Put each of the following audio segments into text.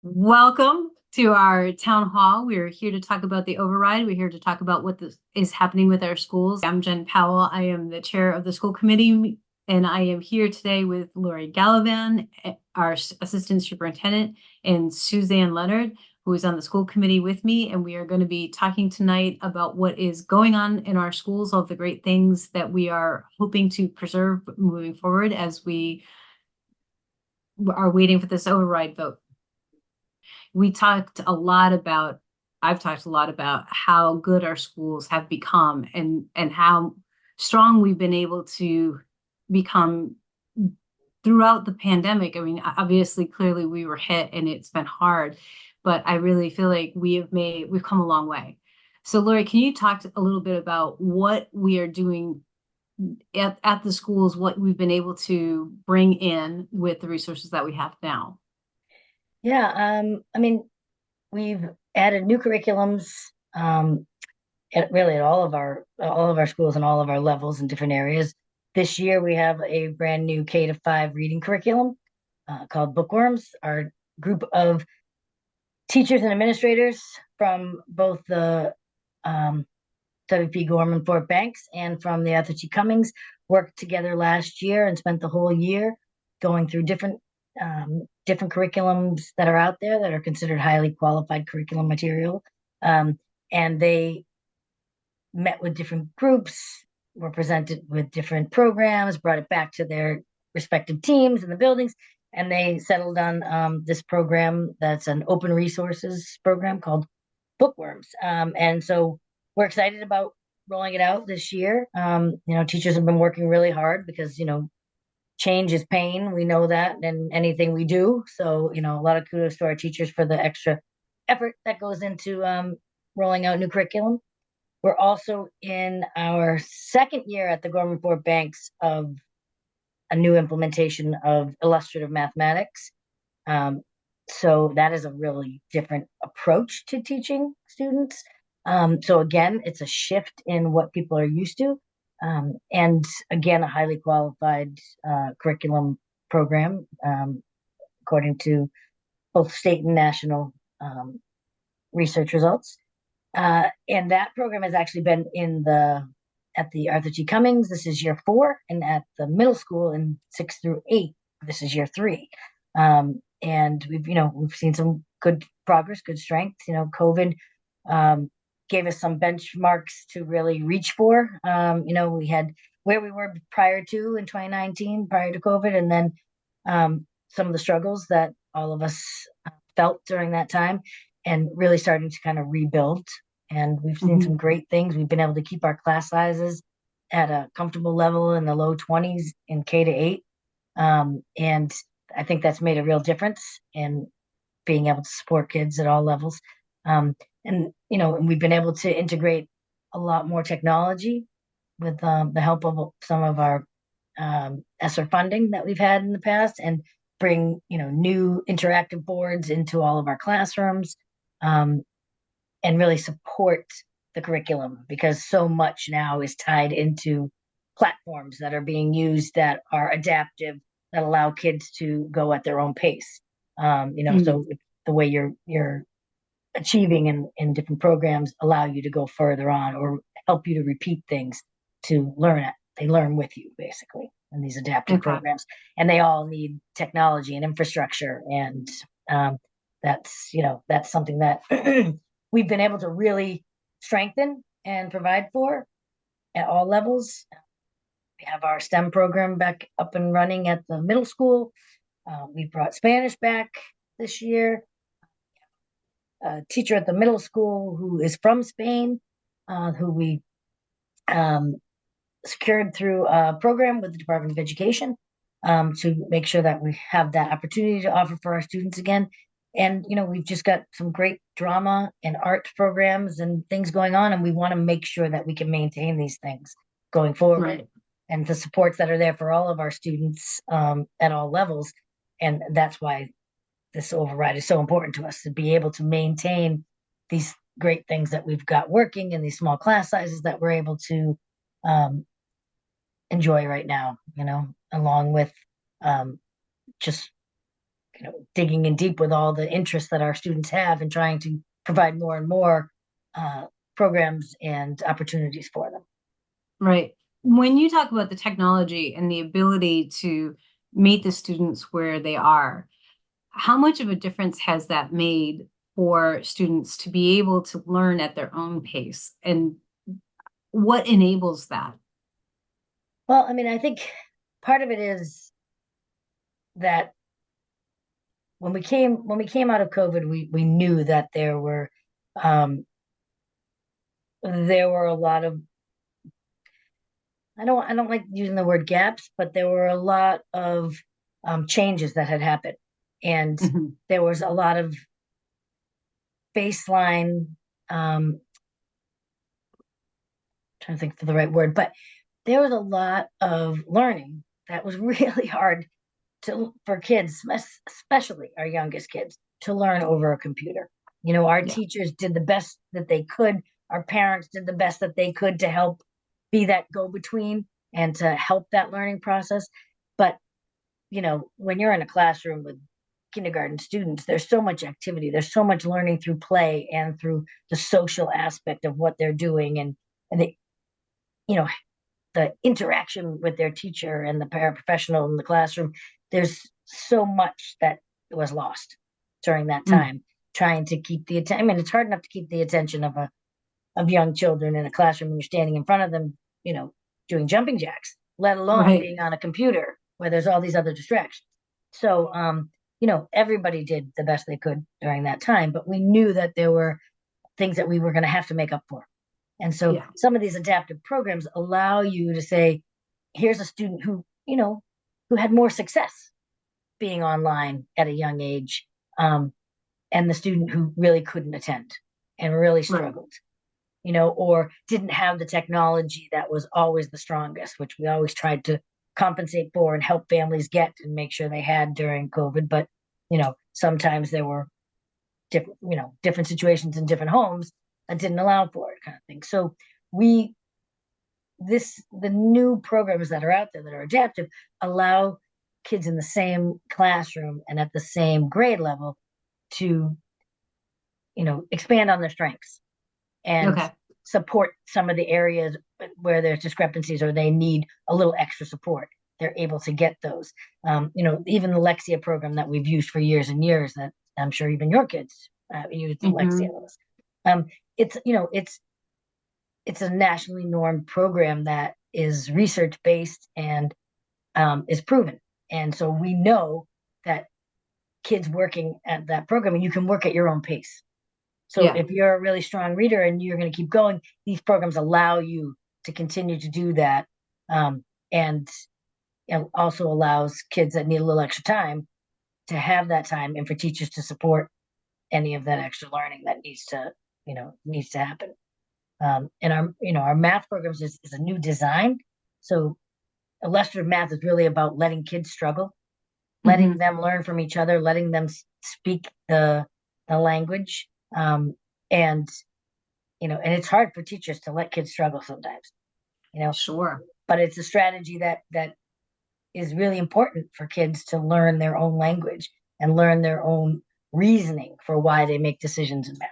Welcome to our town hall. We are here to talk about the override. We're here to talk about is happening with our schools. I'm Jen Powell. I am the chair of the school committee, and I am here today with Lori Gallivan, our assistant superintendent, and Suzanne Leonard, who is on the school committee with me. And we are going to be talking tonight about what is going on in our schools, all of the great things that we are hoping to preserve moving forward as we are waiting for this override vote. we talked a lot about I've talked a lot about how good our schools have become and how strong we've been able to become throughout the pandemic. I mean, obviously, clearly we were hit and it's been hard, but I really feel like we've come a long way. So, Lori, can you talk a little bit about what we are doing at the schools, what we've been able to bring in with the resources that we have now? Yeah, I mean, we've added new curriculums at all of our schools and all of our levels in different areas. This year we have a brand new K-5 reading curriculum called Bookworms. Our group of teachers and administrators from both the WP Gorman Fort Banks and from the Arthur T. Cummings worked together last year and spent the whole year going through different curriculums that are out there that are considered highly qualified curriculum material. And they met with different groups, were presented with different programs, brought it back to their respective teams in the buildings, and they settled on this program that's an open resources program called Bookworms. And so we're excited about rolling it out this year. Teachers have been working really hard because, change is pain. We know that in anything we do. So, a lot of kudos to our teachers for the extra effort that goes into rolling out new curriculum. We're also in our second year at the Gorman Fort Banks of a new implementation of illustrative mathematics. Um, so that is a really different approach to teaching students. So again, it's a shift in what people are used to. And again, a highly qualified curriculum program, according to both state and national research results. And that program has actually been at the Arthur G. Cummings. This is year 4, and at the middle school in 6 through 8, this is year 3. And we've seen some good progress, good strength. COVID gave us some benchmarks to really reach for. We had where we were prior to in 2019, prior to COVID, and then some of the struggles that all of us felt during that time, and really starting to kind of rebuild. And we've seen Mhm. some great things. We've been able to keep our class sizes at a comfortable level in the low 20s in K-8. And I think that's made a real difference in being able to support kids at all levels. And we've been able to integrate a lot more technology with the help of some of our ESSER funding that we've had in the past, and bring new interactive boards into all of our classrooms, um, and really support the curriculum, because so much now is tied into platforms that are being used that are adaptive, that allow kids to go at their own pace. Mm. So the way you're achieving in different programs allow you to go further on, or help you to repeat things to learn it. They learn with you basically in these adaptive Okay. programs, and they all need technology and infrastructure. And um, that's something that we've been able to really strengthen and provide for at all levels. We have our STEM program back up and running at the middle school. We brought Spanish back this year. A teacher at the middle school who is from Spain, who we um, secured through a program with the Department of Education, to make sure that we have that opportunity to offer for our students again. And we've just got some great drama and art programs and things going on, and we want to make sure that we can maintain these things going forward, Right. and the supports that are there for all of our students at all levels. And that's why this override is so important to us, to be able to maintain these great things that we've got working, and these small class sizes that we're able to um, enjoy right now, along with um, just digging in deep with all the interests that our students have and trying to provide more and more uh, programs and opportunities for them. Right. When you talk about the technology and the ability to meet the students where they are, how much of a difference has that made for students to be able to learn at their own pace? And what enables that? Well, I mean, I think part of it is that when we came out of COVID, we knew that um, there were a lot of I don't like using the word gaps, but there were a lot of changes that had happened, and Mhm. there was a lot of baseline. Trying to think for the right word, but there was a lot of learning that was really hard for kids, especially our youngest kids, to learn over a computer. Our Yeah. teachers did the best that they could. Our parents did the best that they could to help be that go between and to help that learning process. But, when you're in a classroom with kindergarten students, there's so much activity, there's so much learning through play and through the social aspect of what they're doing. And they, you know, the interaction with their teacher and the paraprofessional in the classroom, there's so much that was lost during that Mm. time trying to keep the attention. I mean, it's hard enough to keep the attention of young children in a classroom when you're standing in front of them, doing jumping jacks, let alone Right. being on a computer where there's all these other distractions. So, everybody did the best they could during that time, but we knew that there were things that we were going to have to make up for. And so Yeah. some of these adaptive programs allow you to say, here's a student who had more success being online at a young age, and the student who really couldn't attend and really Right. struggled, or didn't have the technology that was always the strongest, which we always tried to compensate for and help families get and make sure they had during COVID. But, sometimes there were different situations in different homes that didn't allow for it kind of thing. So we the new programs that are out there that are adaptive allow kids in the same classroom and at the same grade level to expand on their strengths and Okay. support some of the areas where there's discrepancies or they need a little extra support. They're able to get those. Even the Lexia program that we've used for years and years, that I'm sure even your kids use the Lexia. Hmm. Um, it's a nationally normed program that is research based and is proven. And so we know that kids working at that program, and you can work at your own pace. So Yeah. if you're a really strong reader and you're going to keep going, these programs allow you to continue to do that, um, and it also allows kids that need a little extra time to have that time, and for teachers to support any of that extra learning that needs to happen. And our math programs is a new design. So illustrative math is really about letting kids struggle, letting Hmm. them learn from each other, letting them speak the language. And and it's hard for teachers to let kids struggle sometimes, you know, Sure. but it's a strategy that is really important for kids to learn their own language and learn their own reasoning for why they make decisions in math.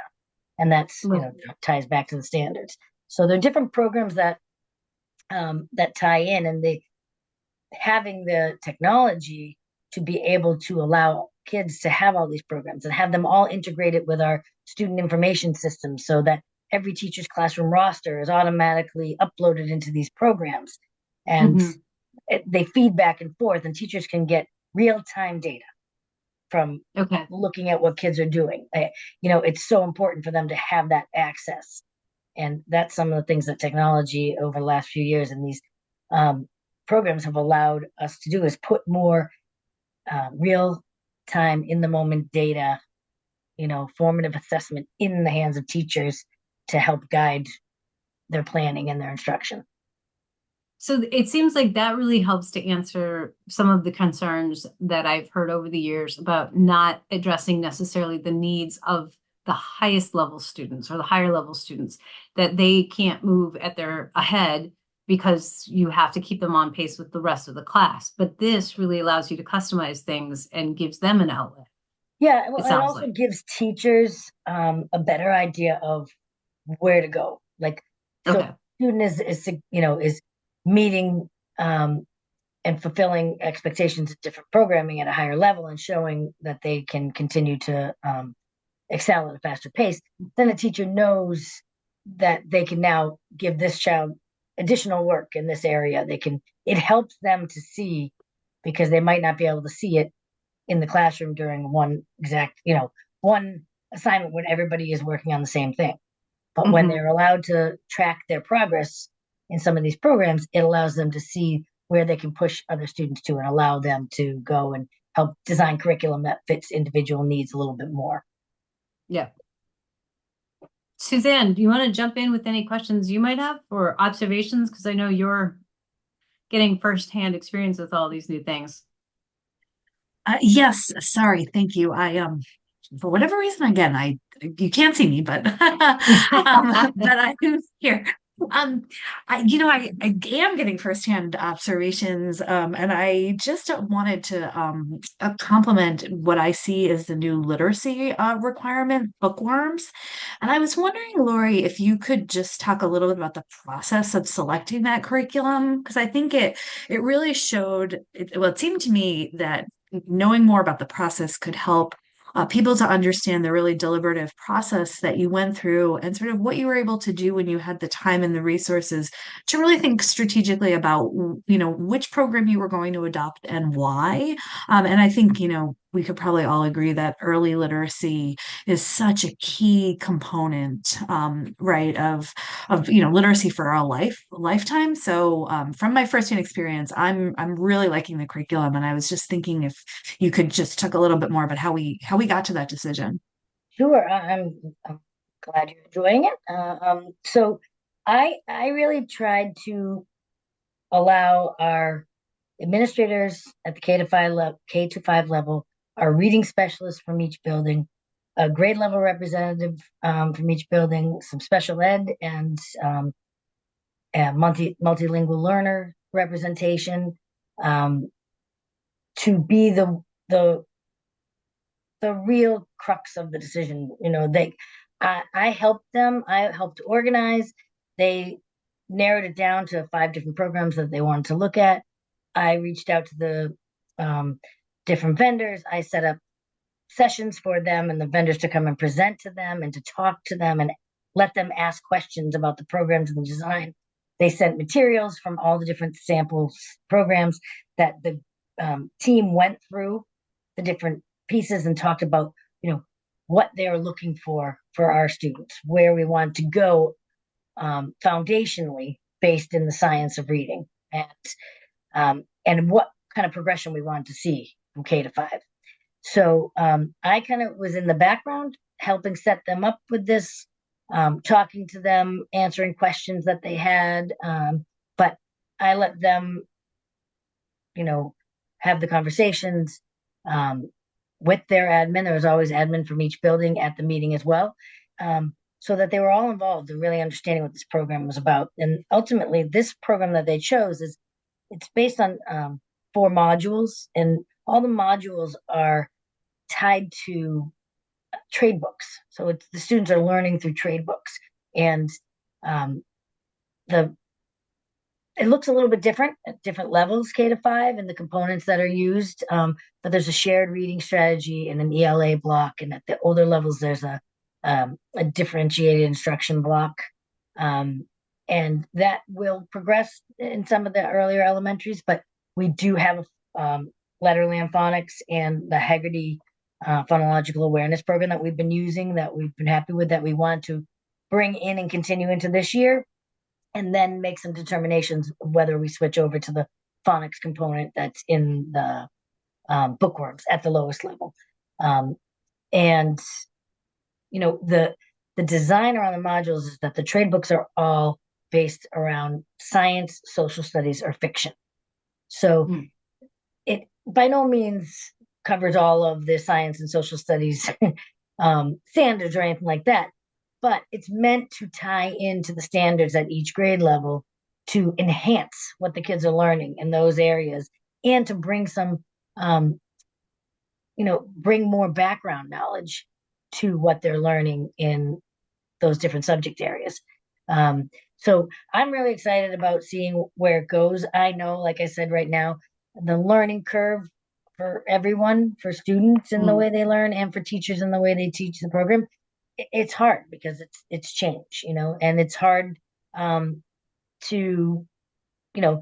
And that's, Right. ties back to the standards. So there are different programs that tie in, and they having the technology to be able to allow kids to have all these programs and have them all integrated with our student information system so that every teacher's classroom roster is automatically uploaded into these programs, and Hmm. they feed back and forth, and teachers can get real-time data from Okay. looking at what kids are doing. It's so important for them to have that access, and that's some of the things that technology over the last few years and these um, programs have allowed us to do is put more real time in the moment data, formative assessment in the hands of teachers to help guide their planning and their instruction. So it seems like that really helps to answer some of the concerns that I've heard over the years about not addressing necessarily the needs of the highest level students or the higher level students, that they can't move at their ahead because you have to keep them on pace with the rest of the class. But this really allows you to customize things and gives them an outlet, Yeah, well, it it sounds also like. gives teachers a better idea of where to go. Like, so Okay. student is meeting um, and fulfilling expectations of different programming at a higher level and showing that they can continue to excel at a faster pace. Then a teacher knows that they can now give this child additional work in this area. It helps them to see because they might not be able to see it in the classroom during one assignment when everybody is working on the same thing. But when Hmm. they're allowed to track their progress in some of these programs, it allows them to see where they can push other students to and allow them to go and help design curriculum that fits individual needs a little bit more. Yeah. Suzanne, do you want to jump in with any questions you might have or observations? Because I know you're getting firsthand experience with all these new things. Yes, sorry, thank you. For whatever reason, again, I you can't see me, but but I'm here. Um, I am getting firsthand observations, and I just wanted to compliment what I see as the new literacy requirement, bookworms. And I was wondering, Lori, if you could just talk a little bit about the process of selecting that curriculum, because I think it really well, it seemed to me that knowing more about the process could help people to understand the really deliberative process that you went through and sort of what you were able to do when you had the time and the resources to really think strategically about, which program you were going to adopt and why. And I think, we could probably all agree that early literacy is such a key component, right, of literacy for our lifetime. So from my firsthand experience, I'm really liking the curriculum, and I was just thinking if you could just talk a little bit more about how we got to that decision. Sure, I'm glad you're enjoying it. So I really tried to allow our administrators at the K to five level, our reading specialists from each building, a grade level representative from each building, some special ed, and multilingual learner representation um, to be the the real crux of the decision. I helped them. I helped organize. They narrowed it down to five different programs that they wanted to look at. I reached out to the um, different vendors. I set up sessions for them and the vendors to come and present to them and to talk to them and let them ask questions about the programs and the design. They sent materials from all the different samples programs that the team went through the different pieces and talked about, what they're looking for our students, where we want to go foundationally based in the science of reading and what kind of progression we want to see from K to five. So I kind of was in the background helping set them up with this, talking to them, answering questions that they had. But I let them, you know, have the conversations with their admin. There was always admin from each building at the meeting as well. So that they were all involved in really understanding what this program was about. And ultimately, this program that they chose it's based on four modules, and all the modules are tied to trade books. So the students are learning through trade books, and um, the it looks a little bit different at different levels, K to five, and the components that are used. But there's a shared reading strategy and an ELA block, and at the older levels, there's a differentiated instruction block. Um, and that will progress in some of the earlier elementaries, but we do have Letterland Phonics and the Haggerty Phonological Awareness Program that we've been using, that we've been happy with, that we want to bring in and continue into this year, and then make some determinations whether we switch over to the phonics component that's in the bookworms at the lowest level. Um, and the design around the modules is that the trade books are all based around science, social studies, or fiction. So Mm. it by no means covers all of the science and social studies standards or anything like that, but it's meant to tie into the standards at each grade level to enhance what the kids are learning in those areas and to bring some, um, bring more background knowledge to what they're learning in those different subject areas. Um, so I'm really excited about seeing where it goes. I know, like I said, right now, the learning curve for everyone, for students in the Mm. way they learn and for teachers in the way they teach the program, it's hard because it's change, and it's hard to, you know,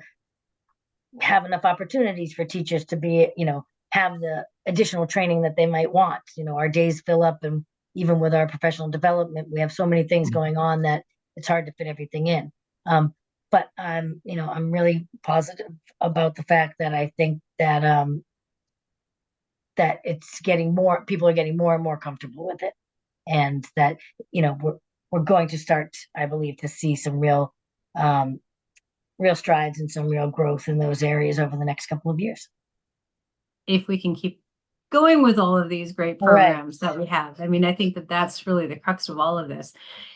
have enough opportunities for teachers to be, have the additional training that they might want. Our days fill up, and even with our professional development, we have so many things going on that it's hard to fit everything in. But I'm really positive about the fact that I think that it's getting more, people are getting more and more comfortable with it, and that we're going to start, I believe, to see some um, real strides and some real growth in those areas over the next couple of years. If we can keep going with all of these great Right. programs that we have. I mean, I think that that's really the crux of all of this.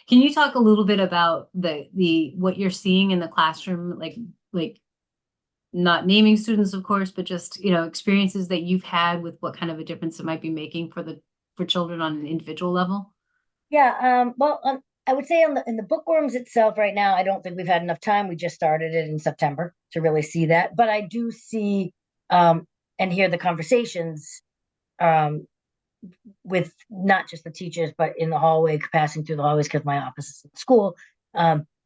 Can you talk a little bit about the what you're seeing in the classroom, like not naming students, of course, but just, experiences that you've had with what kind of a difference it might be making for children on an individual level? Yeah. Well, I would say in the bookworms itself right now, I don't think we've had enough time. We just started it in September to really see that, but I do see and hear the conversations um, with not just the teachers, but in the hallway, passing through the hallways because my office is at school,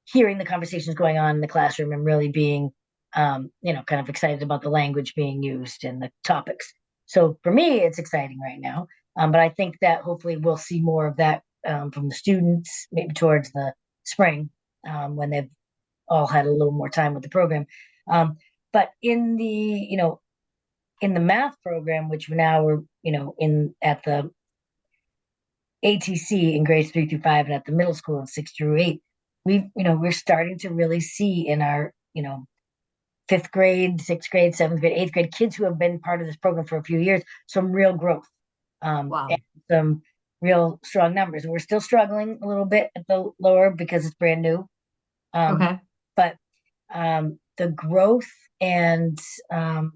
hearing the conversations going on in the classroom and really being, kind of excited about the language being used and the topics. So for me, it's exciting right now. But I think that hopefully we'll see more of that from the students, maybe towards the spring when they've all had a little more time with the program. But in the math program, which now we're, in at the ATC in grades 3 through 5 and at the middle school in 6 through 8, we're starting to really see in our, fifth grade, sixth grade, seventh grade, eighth grade kids who have been part of this program for a few years, some real growth, and Wow. some real strong numbers. We're still struggling a little bit at the lower because it's brand new. Um, Okay. but the growth and um,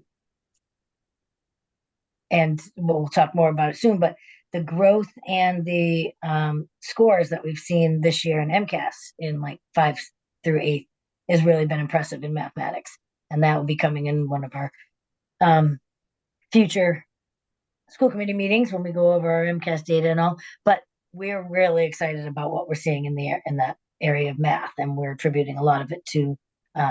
and we'll talk more about it soon, but the growth and the scores that we've seen this year in MCAS in like 5 through 8 has really been impressive in mathematics. And that will be coming in one of our um, future school committee meetings when we go over our MCAS data and all. But we're really excited about what we're seeing in that area of math, and we're attributing a lot of it to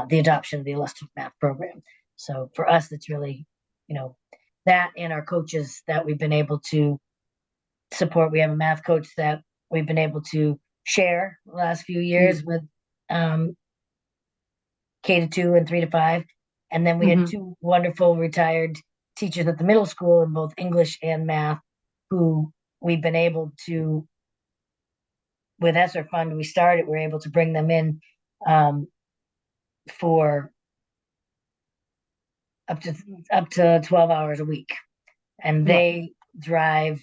the adoption of the illustrative math program. So for us, it's really, you know, that and our coaches that we've been able to support. We have a math coach that we've been able to share the last few years with um, K-2 and 3 to 5. And then we had Mm-hmm. two wonderful retired teachers at the middle school in both English and math who we've been able to, with ESSER fund, we're able to bring them in um, for up to 12 hours a week. And Yeah. they drive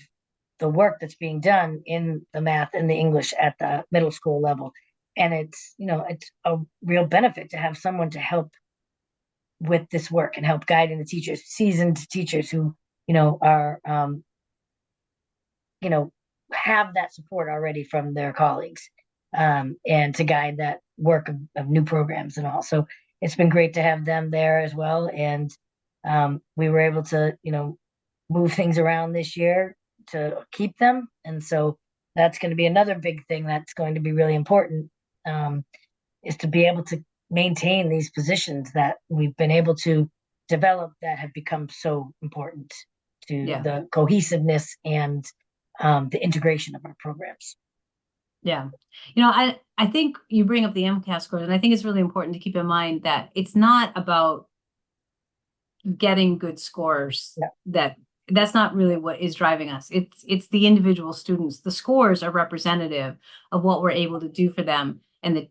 the work that's being done in the math and the English at the middle school level. And it's a real benefit to have someone to help with this work and help guiding the teachers, seasoned teachers who, are, you know, have that support already from their colleagues, and to guide that work of new programs and all. So it's been great to have them there as well. And we were able to, move things around this year to keep them. And so that's going to be another big thing that's going to be really important, is to be able to maintain these positions that we've been able to develop that have become so important to Yeah. the cohesiveness and the integration of our programs. Yeah. I think you bring up the MCAS scores, and I think it's really important to keep in mind that it's not about getting good scores. Yeah. That's not really what is driving us. It's the individual students. The scores are representative of what we're able to do for them and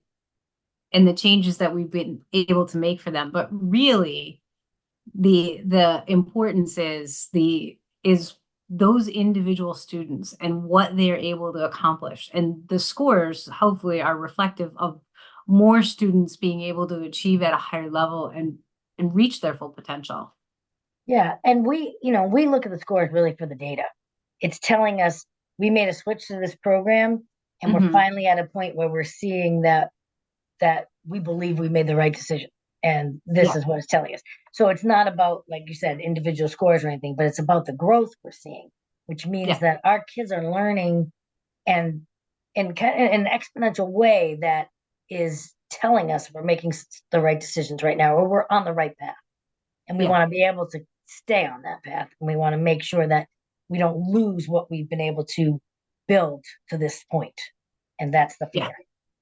the changes that we've been able to make for them. But really, the importance is those individual students and what they're able to accomplish, and the scores hopefully are reflective of more students being able to achieve at a higher level and reach their full potential. Yeah, and we look at the scores really for the data. It's telling us we made a switch to this program, and we're Hmm. finally at a point where we're seeing that we believe we made the right decision, and this Yeah, is what it's telling us. So it's not about, like you said, individual scores or anything, but it's about the growth we're seeing, which means yeah, that our kids are learning and in kind of an exponential way that is telling us we're making the right decisions right now, or we're on the right path, and we yeah, want to be able to stay on that path, and we want to make sure that we don't lose what we've been able to build to this point, and that's the yeah, fear,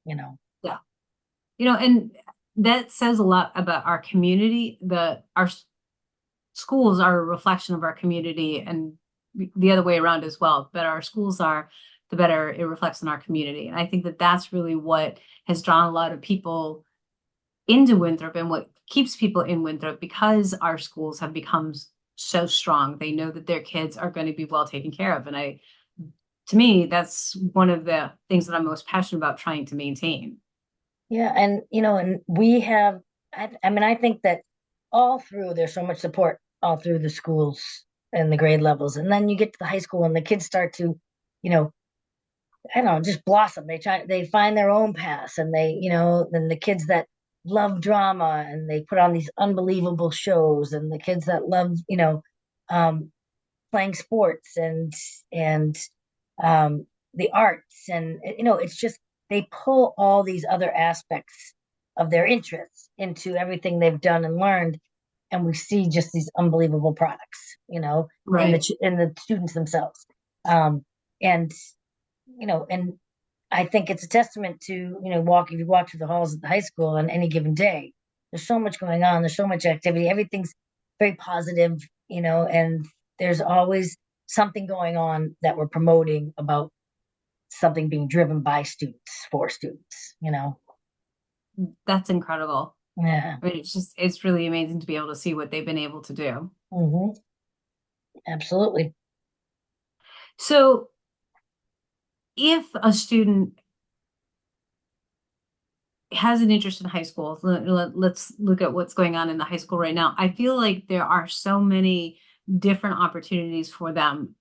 you know. yeah. And that says a lot about our community. Our schools are a reflection of our community and the other way around as well. But our schools are, the better it reflects in our community. And I think that that's really what has drawn a lot of people into Winthrop and what keeps people in Winthrop because our schools have become so strong. They know that their kids are going to be well taken care of. And to me, that's one of the things that I'm most passionate about trying to maintain. Yeah, and and we have, I mean, I think that all through there's so much support all through the schools and the grade levels, and then you get to the high school and the kids start to, you know, I don't know, just blossom. They find their own paths, and then the kids that love drama and they put on these unbelievable shows, and the kids that love, um, playing sports and the arts, and it's just they pull all these other aspects of their interests into everything they've done and learned, and we see just these unbelievable products, Right. in the students themselves, and and I think it's a testament to, if you walk through the halls of the high school on any given day, there's so much going on, there's so much activity, everything's very positive, and there's always something going on that we're promoting about something being driven by students for students. That's incredible. Yeah. I mean, it's really amazing to be able to see what they've been able to do. Hmm. Absolutely. So if a student has an interest in high school, let's look at what's going on in the high school right now. I feel like there are so many different opportunities for them.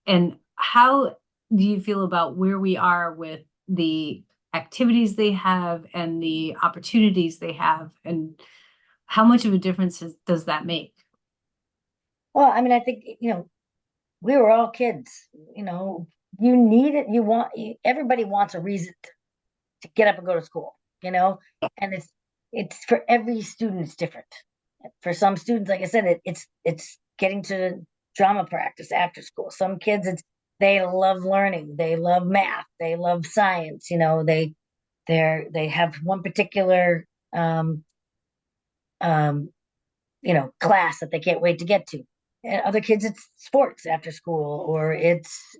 And how do you feel about where we are with the activities they have and the opportunities they have? And how much of a difference does that make? Well, I mean, I think, we were all kids, you need it, everybody wants a reason to get up and go to school, and it's for every student it's different. For some students, like I said, it's getting to drama practice after school. Some kids, they love learning, they love math, they love science, they have one particular um class that they can't wait to get to. And other kids, it's sports after school, or it's,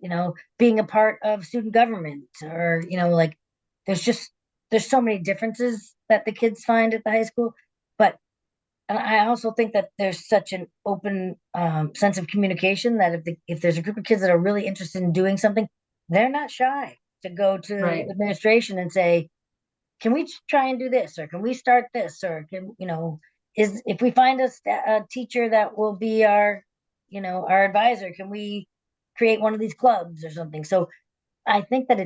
being a part of student government, or, like there's just, there's so many differences that the kids find at the high school. But and I also think that there's such an open sense of communication that if there's a group of kids that are really interested in doing something, they're not shy to go to Right. administration and say, can we try and do this, or can we start this, or can, is if we find a teacher that will be our advisor, can we create one of these clubs or something? So I think that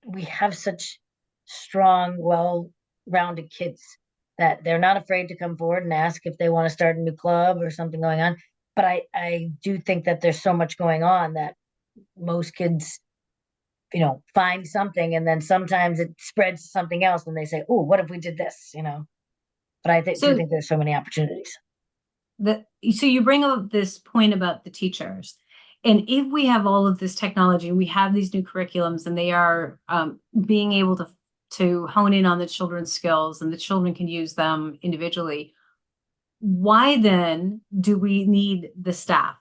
we have such strong, well-rounded kids that they're not afraid to come forward and ask if they want to start a new club or something going on. But I do think that there's so much going on that most kids, find something, and then sometimes it spreads to something else and they say, oh, what if we did this? But do So think there's so many opportunities. so you bring up this point about the teachers. And if we have all of this technology, we have these new curriculums, and they are being able to hone in on the children's skills, and the children can use them individually. Why then do we need the staff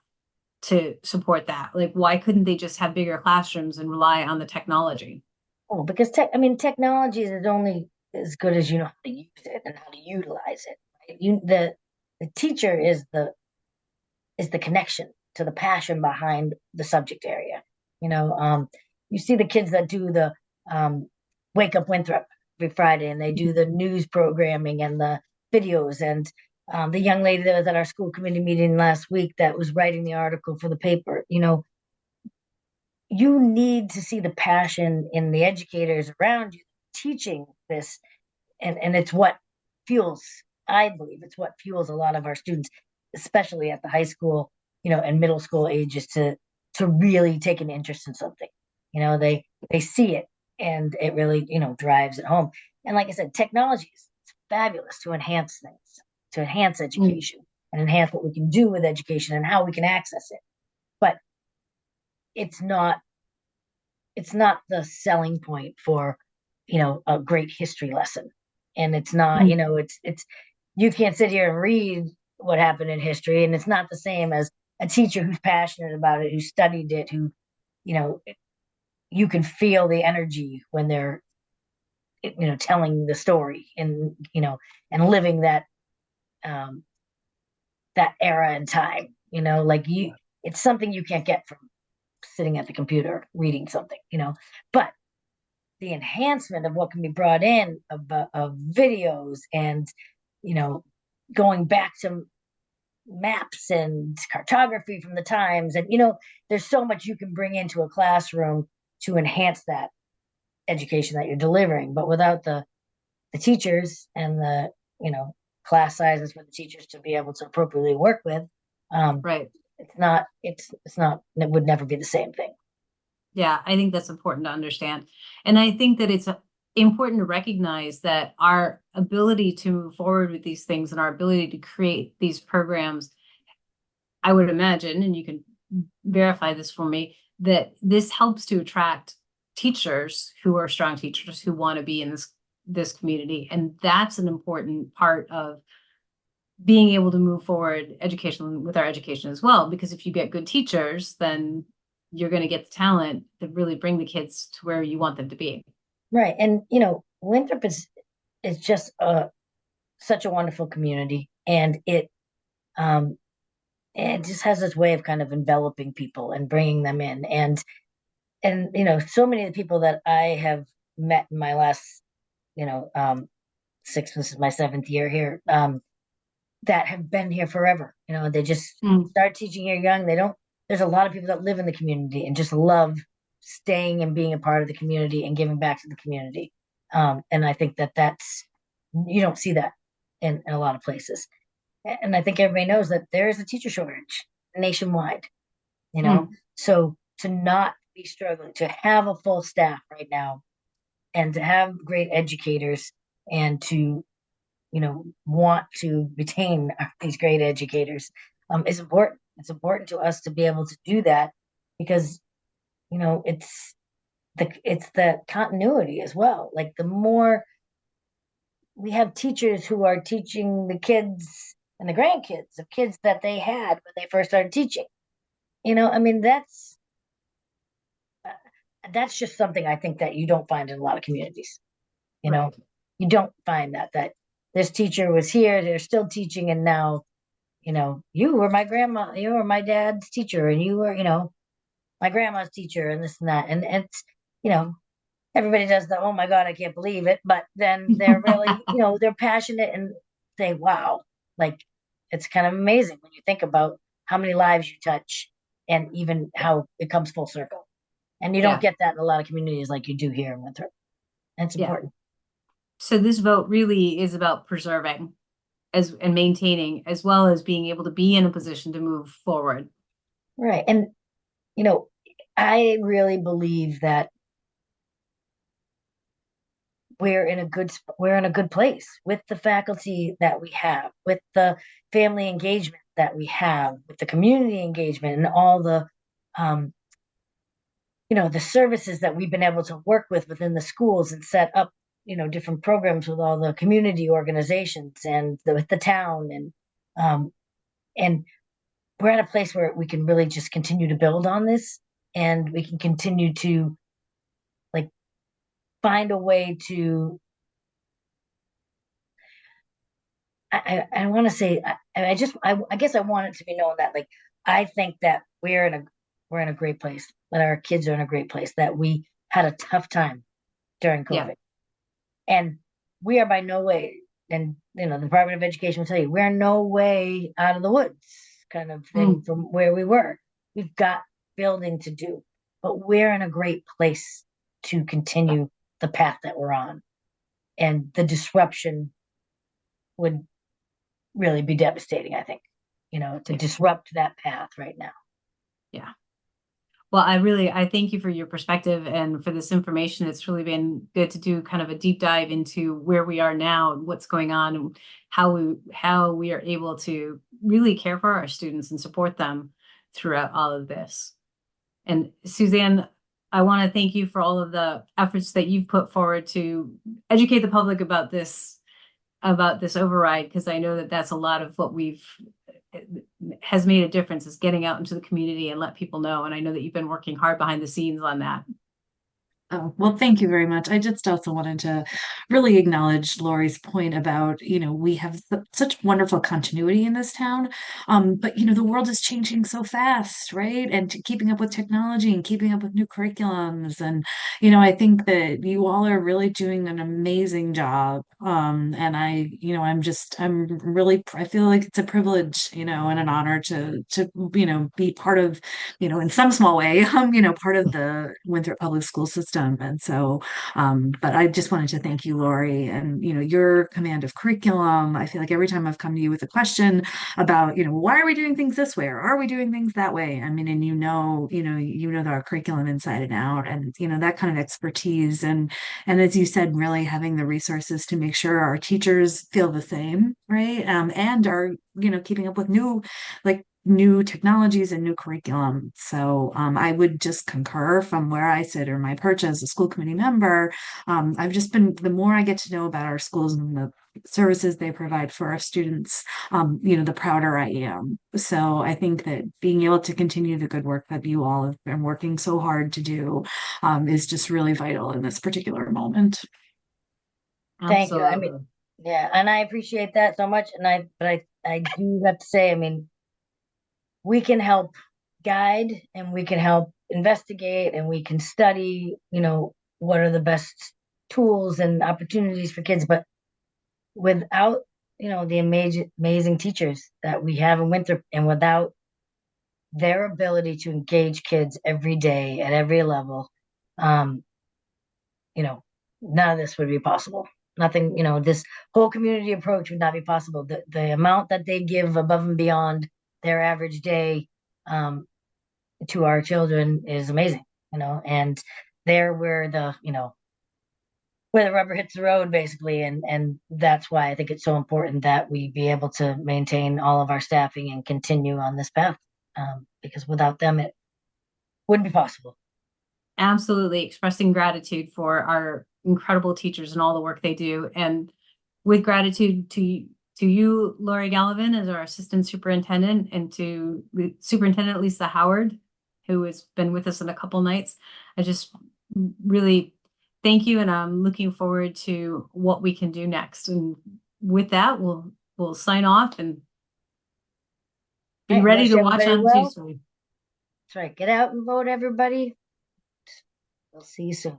to support that? Like, why couldn't they just have bigger classrooms and rely on the technology? Oh, because I mean, technology is only as good as you know how to use it and how to utilize it. Right? The teacher is the connection to the passion behind the subject area. You know, um, you see the kids that do the Wake Up Winthrop every Friday, and they do the news programming and the videos. And the young lady that was at our school committee meeting last week that was writing the article for the paper, you need to see the passion in the educators around you teaching this, and it's what fuels, I believe it's what fuels a lot of our students, especially at the high school, and middle school ages, to really take an interest in something. They see it, and it really, drives it home. And like I said, technology is fabulous to enhance things, to enhance Mm. education and enhance what we can do with education and how we can access it. But it's not it's not the selling point for, a great history lesson. And it's not, Mm. it's you can't sit here and read what happened in history, and it's not the same as a teacher who's passionate about it, who studied it, who, you know you can feel the energy when they're, telling the story, and, and living um that era and time, like it's something you can't get from sitting at the computer reading something, but the enhancement of what can be brought in of videos, and, you know going back to maps and cartography from the times, and, there's so much you can bring into a classroom to enhance that education that you're delivering. But without the teachers and the, you know class sizes for the teachers to be able to appropriately work with, um Right. it's not, it would never be the same thing. Yeah, I think that's important to understand. And I think that it's important to recognize that our ability to move forward with these things and our ability to create these programs, I would imagine, and you can verify this for me, that this helps to attract teachers who are strong teachers who want to be in this community. And that's an important part of being able to move forward education with our education as well. Because if you get good teachers, then you're going to get the talent to really bring the kids to where you want them to be. Right. And, Winthrop is just such a wonderful community, and um it just has this way of kind of enveloping people and bringing them in. And so many of the people that I have met in my last, you know six this is my seventh year here, that have been here forever. They just Mm. start teaching here young. They don't There's a lot of people that live in the community and just love staying and being a part of the community and giving back to the community. And I think that's you don't see that in a lot of places. And I think everybody knows that there is a teacher shortage nationwide, you know. Mm. So to not be struggling, to have a full staff right now, and to have great educators, and to, want to retain these great educators, is important. It's important to us to be able to do that, because, it's the continuity as well. Like, the more we have teachers who are teaching the kids and the grandkids of kids that they had when they first started teaching, I mean, that's just something I think that you don't find in a lot of communities. You know, Right. you don't find that this teacher was here, they're still teaching, and now, you were my grandma, you were my dad's teacher, and you were, my grandma's teacher, and this and that. And it's, you know, everybody does the, oh my God, I can't believe it. But then they're really, they're passionate, and say, wow, like, it's kind of amazing when you think about how many lives you touch, and even how it comes full circle. And you don't Yeah. get that in a lot of communities like you do here in Winthrop. And it's Yeah. important. So this vote really is about preserving as and maintaining, as well as being able to be in a position to move forward. Right. And, you know, I really believe that we're in a good place with the faculty that we have, with the family engagement that we have, with the community engagement, and all um, the services that we've been able to work within the schools, and set up, different programs with all the community organizations, and with the town. And we're at a place where we can really just continue to build on this, and we can continue to, like, find a way to, I want to say, I guess I want it to be known that, like, I think that we're in a great place, that our kids are in a great place, that we had a tough time during Yeah. COVID. And we are by no way, and the Department of Education will tell you, we're no way out of the woods kind of thing Mm, from where we were. We've got building to do, but we're in a great place to continue the path that we're on. And the disruption would really be devastating, I think, to yeah, disrupt that path right now. yeah. Well, I thank you for your perspective and for this information. It's really been good to do kind of a deep dive into where we are now and what's going on and how we are able to really care for our students and support them throughout all of this. And Suzanne, I want to thank you for all of the efforts that you've put forward to educate the public about this override, because I know that that's a lot of what we've has made a difference, is getting out into the community and let people know. And I know that you've been working hard behind the scenes on that. Oh, well, thank you very much. I just also wanted to really acknowledge Lori's point about, we have such wonderful continuity in this town. But, the world is changing so fast, right? And keeping up with technology and keeping up with new curriculums. And, I think that you all are really doing an amazing job. And I feel like it's a privilege, and an honor be part of, in some small way, part of the Winthrop Public School System. And so, but I just wanted to thank you, Lori, and your command of curriculum. I feel like every time I've come to you with a question about, why are we doing things this way or are we doing things that way? I mean, and our curriculum inside and out, and that kind of expertise, and as you said, really having the resources to make sure our teachers feel the same, right? And are keeping up with new technologies and new curriculum. So I would just concur from where I sit or my perch as a school committee member. I've just been, the more I get to know about our schools and the services they provide for our students, the prouder I am. So I think that being able to continue the good work that you all have been working so hard to do is just really vital in this particular moment. Thank you. I mean, Absolutely. yeah, and I appreciate that so much. But I do have to say, I mean, we can help guide and we can help investigate and we can study, what are the best tools and opportunities for kids. But without, the amazing teachers that we have in Winthrop, and without their ability to engage kids every day at every level, um, you know, none of this would be possible. Nothing, this whole community approach would not be possible. The amount that they give above and beyond their average day, um, to our children is amazing, and they're where the rubber hits the road basically. And that's why I think it's so important that we be able to maintain all of our staffing and continue on this path, because without them it wouldn't be possible. Absolutely. Expressing gratitude for our incredible teachers and all the work they do. And with gratitude to you, Lori Gallivan, as our assistant superintendent, and to Superintendent Lisa Howard, who has been with us in a couple nights. I just really thank you, and I'm looking forward to what we can do next. And with that, we'll sign off and All be right, ready wish to watch everybody on well. Tuesday. That's right, get out and vote, everybody. We'll see you soon.